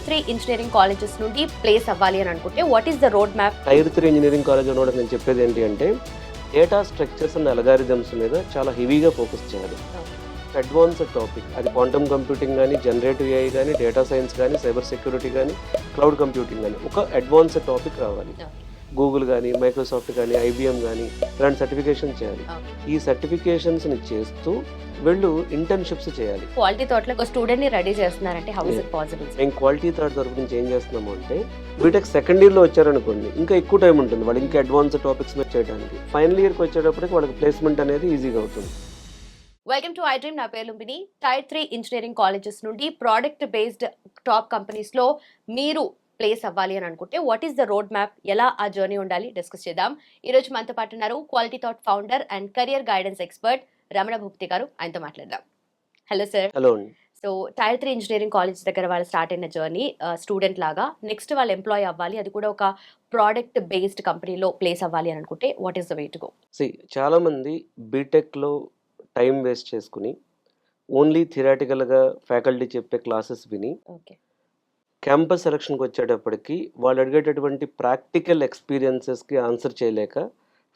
3 engineering colleges నుండి place అవ్వాలి అని అనుకుంటే what is the road map? Tier 3 engineering college ఉన్నోడు నేను చెప్పేది ఏంటి అంటే డేటా స్ట్రక్చర్స్ అండ్ అల్గారిథమ్స్ మీద చాలా హెవీగా ఫోకస్ చేయాలి. అడ్వాన్స్డ్ టాపిక్, అది క్వాంటమ్ కంప్యూటింగ్ కానీ, జనరేటివ్ ఏఐ కానీ, డేటా సైన్స్ కానీ, సైబర్ సెక్యూరిటీ కానీ, క్లౌడ్ కంప్యూటింగ్ కానీ ఒక అడ్వాన్స్డ్ టాపిక్ రావాలి. గూగుల్ కానీ, మైక్రోసాఫ్ట్ కానీ, ఐబిఎం కానీ ఇలాంటి సర్టిఫికేషన్ చేయాలి. ఈ సర్టిఫికేషన్స్ని చేస్తూ వీళ్ళు ఇంటర్న్షిప్స్ చేయాలి. క్వాలిటీ థాట్లో ఒక స్టూడెంట్ ని రెడీ చేస్తున్నారంటే హౌ ఇస్ ఇట్ పాసిబుల్? మేము క్వాలిటీ థాట్ తరపు నుంచి ఏం చేస్తున్నాము అంటే బీటెక్ సెకండ్ ఇయర్లో వచ్చారనుకోండి, ఇంకా ఎక్కువ టైం ఉంటుంది వాళ్ళు ఇంకా అడ్వాన్స్డ్ టాపిక్స్ మీద చేయడానికి. ఫైనల్ ఇయర్కి వచ్చేటప్పటికి వాళ్ళకి ప్లేస్మెంట్ అనేది ఈజీగా అవుతుంది. Welcome to I dream. నా పేరు లుంబిని. టైర్ 3 ఇంజనీరింగ్ కాలేజెస్ నుండి ప్రోడక్ట్ బేస్డ్ టాప్ కంపెనీస్ లో మీరు ప్లేస్ అవ్వాలి అని అనుకుంటే what is the road map, ఎలా ఆ జర్నీ ఉండాలి డిస్కస్ చేద్దాం. ఈ రోజు మనతో పాటు ఉన్నారు quality thought founder and career guidance expert Ramana Bhupathi garu. ఆయనతో మాట్లాడదాం. Hello sir. Hello. So tier 3 engineering college దగ్గర వాళ్ళు స్టార్ట్ అయిన జర్నీ స్టూడెంట్ లాగా నెక్స్ట్ వాళ్ళు ఎంప్లాయ్ అవ్వాలి, అది కూడా ఒక ప్రోడక్ట్ బేస్డ్ కంపెనీలో ప్లేస్ అవ్వాలి అని అనుకుంటే what is the way to go? చాలా మంది బీటెక్లో టైం వేస్ట్ చేసుకుని ఓన్లీ థియరాటికల్గా ఫ్యాకల్టీ చెప్పే క్లాసెస్ విని క్యాంపస్ సెలక్షన్కి వచ్చేటప్పటికి వాళ్ళు అడిగేటటువంటి ప్రాక్టికల్ ఎక్స్పీరియన్సెస్కి ఆన్సర్ చేయలేక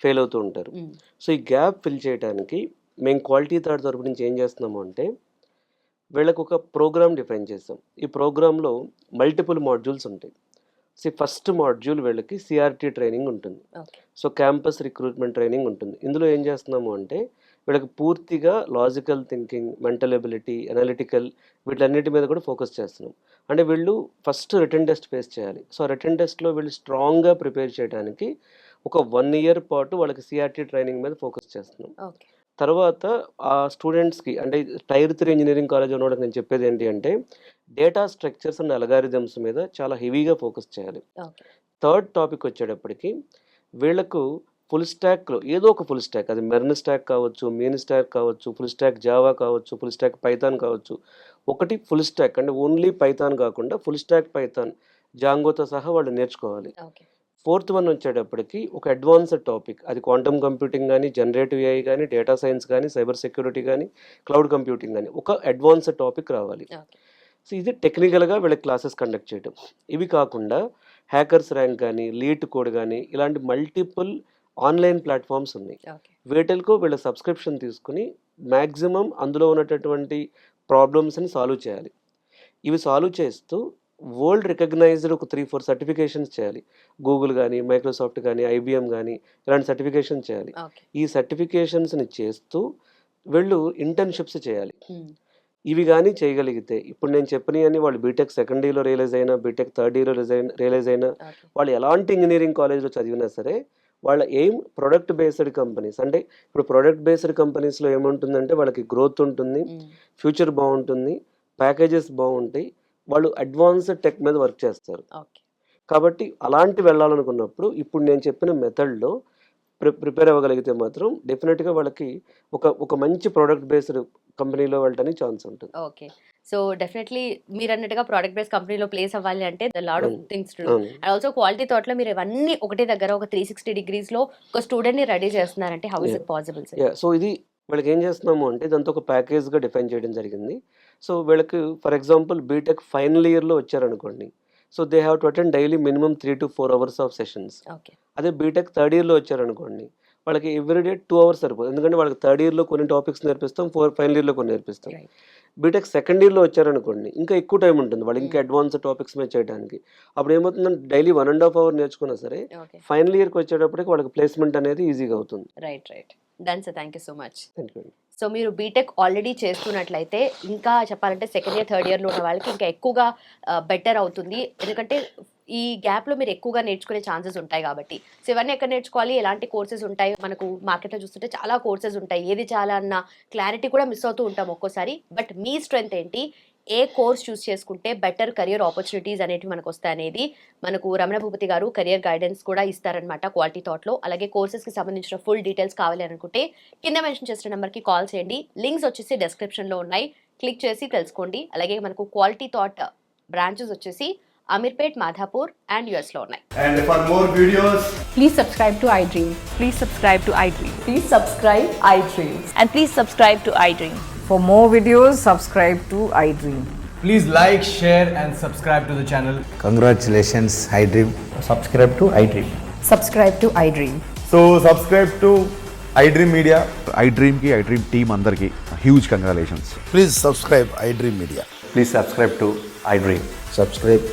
ఫెయిల్ అవుతూ ఉంటారు. సో ఈ గ్యాప్ ఫిల్ చేయడానికి మేము క్వాలిటీ థాట్ తరపు నుంచి ఏం చేస్తున్నాము అంటే వీళ్ళకు ఒక ప్రోగ్రామ్ డిఫైన్ చేస్తాం. ఈ ప్రోగ్రాంలో మల్టిపుల్ మాడ్యూల్స్ ఉంటాయి. ఫస్ట్ మాడ్యూల్ వీళ్ళకి సిఆర్టీ ట్రైనింగ్ ఉంటుంది. సో క్యాంపస్ రిక్రూట్మెంట్ ట్రైనింగ్ ఉంటుంది. ఇందులో ఏం చేస్తున్నాము అంటే వీళ్ళకి పూర్తిగా logical thinking, mental ability, analytical వీటన్నిటి మీద కూడా ఫోకస్ చేస్తున్నాం. అంటే వీళ్ళు ఫస్ట్ రిటన్ టెస్ట్ ఫేస్ చేయాలి. సో రిటన్ టెస్ట్లో వీళ్ళు స్ట్రాంగ్గా ప్రిపేర్ చేయడానికి ఒక 1 year పాటు వాళ్ళకి సిఆర్టీ ట్రైనింగ్ మీద ఫోకస్ చేస్తున్నాం. తర్వాత ఆ స్టూడెంట్స్కి అంటే టైర్ 3 ఇంజనీరింగ్ కాలేజ్ ఉన్నోడికి నేను చెప్పేది ఏంటి అంటే డేటా స్ట్రక్చర్స్ అండ్ అల్గారిథమ్స్ మీద చాలా హెవీగా ఫోకస్ చేయాలి. థర్డ్ టాపిక్ వచ్చేటప్పటికి వీళ్ళకు ఫుల్ స్టాక్లో ఏదో ఒక ఫుల్ స్టాక్, అది మెర్న్ స్టాక్ కావచ్చు, మీన్ స్టాక్ కావచ్చు, ఫుల్ స్టాక్ జావా కావచ్చు, ఫుల్ స్టాక్ పైథాన్ కావచ్చు. ఒకటి ఫుల్ స్టాక్ అంటే ఓన్లీ పైథాన్ కాకుండా ఫుల్ స్టాక్ పైథాన్, జాంగోతో సహా వాళ్ళు నేర్చుకోవాలి. ఫోర్త్ వన్ వచ్చేటప్పటికి ఒక అడ్వాన్స్డ్ టాపిక్, అది క్వాంటమ్ కంప్యూటింగ్ కానీ, జనరేటివ్ ఏఐ కానీ, డేటా సైన్స్ కానీ, సైబర్ సెక్యూరిటీ కానీ, క్లౌడ్ కంప్యూటింగ్ కానీ ఒక అడ్వాన్స్డ్ టాపిక్ రావాలి. సో ఇది టెక్నికల్గా వీళ్ళకి క్లాసెస్ కండక్ట్ చేయడం. ఇవి కాకుండా హ్యాకర్స్ ర్యాంక్ కానీ, లీట్ కోడ్ కానీ ఇలాంటి మల్టిపుల్ ఆన్లైన్ ప్లాట్ఫామ్స్ ఉన్నాయి. వీటికి వీళ్ళ సబ్స్క్రిప్షన్ తీసుకుని మ్యాక్సిమం అందులో ఉన్నటువంటి ప్రాబ్లమ్స్ని సాల్వ్ చేయాలి. ఇవి సాల్వ్ చేస్తూ వరల్డ్ రికగ్నైజ్డ్ ఒక 3-4 సర్టిఫికేషన్స్ చేయాలి. గూగుల్ కానీ, మైక్రోసాఫ్ట్ కానీ, ఐబిఎం కానీ ఇలాంటి సర్టిఫికేషన్ చేయాలి. ఈ సర్టిఫికేషన్స్ని చేస్తూ వీళ్ళు ఇంటర్న్షిప్స్ చేయాలి. ఇవి కానీ చేయగలిగితే ఇప్పుడు నేను చెప్పినవన్నీ వాళ్ళు బీటెక్ సెకండ్ ఇయర్లో రియలైజ్ అయినా, బీటెక్ థర్డ్ ఇయర్లో రియలైజ్ అయినా, వాళ్ళు ఎలాంటి ఇంజనీరింగ్ కాలేజ్లో చదివినా సరే వాళ్ళ ఎయిమ్ ప్రొడక్ట్ బేస్డ్ కంపెనీస్. అంటే ఇప్పుడు ప్రొడక్ట్ బేస్డ్ కంపెనీస్లో ఏముంటుందంటే వాళ్ళకి గ్రోత్ ఉంటుంది, ఫ్యూచర్ బాగుంటుంది, ప్యాకేజెస్ బాగుంటాయి, వాళ్ళు అడ్వాన్స్డ్ టెక్ మీద వర్క్ చేస్తారు. కాబట్టి అలాంటి వెళ్ళాలనుకున్నప్పుడు ఇప్పుడు నేను చెప్పిన మెథడ్లో ప్రిపేర్ అవ్వగలిగితే మాత్రం డెఫినెట్గా వాళ్ళకి ఒక మంచి ప్రోడక్ట్ బేస్డ్ కంపెనీలో వెళ్ళడానికి ఛాన్స్ ఉంటుంది. ఓకే. సో డెఫినెట్లీ మీరు అన్నట్టుగా ప్రోడక్ట్ బేస్డ్ కంపెనీలో ప్లేస్ అవ్వాలి అంటే the lot of things to do. And also quality థాట్లో మీరు ఇవన్నీ ఒకటే దగ్గర ఒక 360 degrees లో ఒక స్టూడెంట్ ని రెడీ చేస్తున్నారంటే how is it possible? So ఇది వీళ్ళకి ఏం చేస్తున్నాము అంటే ఇదంతా ఒక ప్యాకేజ్గా డిఫైన్ చేయడం జరిగింది. సో వీళ్ళకి ఫర్ ఎగ్జాంపుల్ బీటెక్ ఫైనల్ ఇయర్లో వచ్చారనుకోండి, so they have to attend daily minimum 3 to 4 hours of sessions. అదే బీటెక్ థర్డ్ ఇయర్లో వచ్చారనుకోండి వాళ్ళకి ఎవ్రీడే 2 hours సరిపోదు. ఎందుకంటే వాళ్ళకి థర్డ్ ఇయర్లో కొన్ని టాపిక్స్ నేర్పిస్తాం, ఫైనల్ ఇయర్లో కొన్ని నేర్పిస్తాం. బీటెక్ సెకండ్ ఇయర్లో వచ్చారనుకోండి ఇంకా ఎక్కువ టైం ఉంటుంది వాళ్ళు ఇంకా అడ్వాన్స్డ్ టాపిక్స్ మీద చేయడానికి. అప్పుడు ఏమవుతుందంటే డైలీ 1.5 hour నేర్చుకున్నా సరే ఫైనల్ ఇయర్కి వచ్చేటప్పటికి వాళ్ళకి ప్లేస్మెంట్ అనేది ఈజీగా అవుతుంది. Right. Done sir, thank you so much. Thank you. So మీరు బీటెక్ ఆల్రెడీ చేస్తున్నట్లయితే ఇంకా చెప్పాలంటే సెకండ్ ఇయర్ థర్డ్ ఇయర్లో ఉన్న వాళ్ళకి ఇంకా ఎక్కువగా బెటర్ అవుతుంది. ఎందుకంటే ఈ గ్యాప్లో మీరు ఎక్కువగా నేర్చుకునే ఛాన్సెస్ ఉంటాయి కాబట్టి. సో ఇవన్నీ ఎక్కడ నేర్చుకోవాలి, ఎలాంటి కోర్సెస్ ఉంటాయి, మనకు మార్కెట్లో చూస్తుంటే చాలా కోర్సెస్ ఉంటాయి, ఏది చాలా అన్న క్లారిటీ కూడా మిస్ అవుతూ ఉంటాం ఒక్కోసారి. బట్ మీ స్ట్రెంగ్త్ ఏంటి, ఏ కోర్స్ చూస్ చేసుకుంటే బెటర్ కెరియర్ ఆపర్చునిటీస్ అనేవి మనకు వస్తాయి అనేది మనకు రమణ భూపతి గారు కెరియర్ గైడెన్స్ కూడా ఇస్తారనమాట క్వాలిటీ థాట్లో. అలాగే కోర్సెస్కి సంబంధించిన ఫుల్ డీటెయిల్స్ కావాలి అనుకుంటే కింద మెన్షన్ చేసిన నెంబర్కి కాల్ చేయండి. లింక్స్ వచ్చేసి డిస్క్రిప్షన్లో ఉన్నాయి, క్లిక్ చేసి తెలుసుకోండి. అలాగే మనకు క్వాలిటీ థాట్ బ్రాంచెస్ వచ్చేసి అమీర్పేట్, మాధాపూర్ అండ్ US లో ఉన్నాయి. And for more videos, please subscribe to iDream. Please subscribe to iDream. Please subscribe iDream. And please subscribe to iDream. For more videos, subscribe to iDream. Please like, share, and subscribe to the channel. Congratulations, iDream. Subscribe to iDream. Subscribe to iDream. So subscribe to iDream Media. iDream ki iDream team అందరికి huge congratulations. Please subscribe iDream Media. Please subscribe to iDream. Subscribe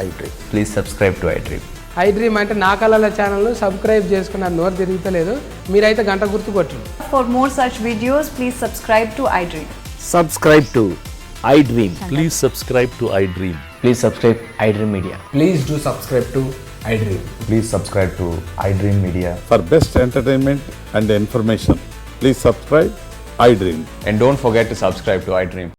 iDream. Please subscribe to iDream. iDream అంటే నా కళల channel subscribe చేసుకున్న నోరు తిరుగుతలేదు, మీరైతే గంట గుర్తు కొట్టండి. For more such videos, please subscribe to iDream. Subscribe to iDream. Please subscribe to iDream. Please subscribe iDream Media. Please do subscribe to iDream. Please subscribe to iDream Media. For best entertainment and information, please subscribe iDream. And don't forget to subscribe to iDream.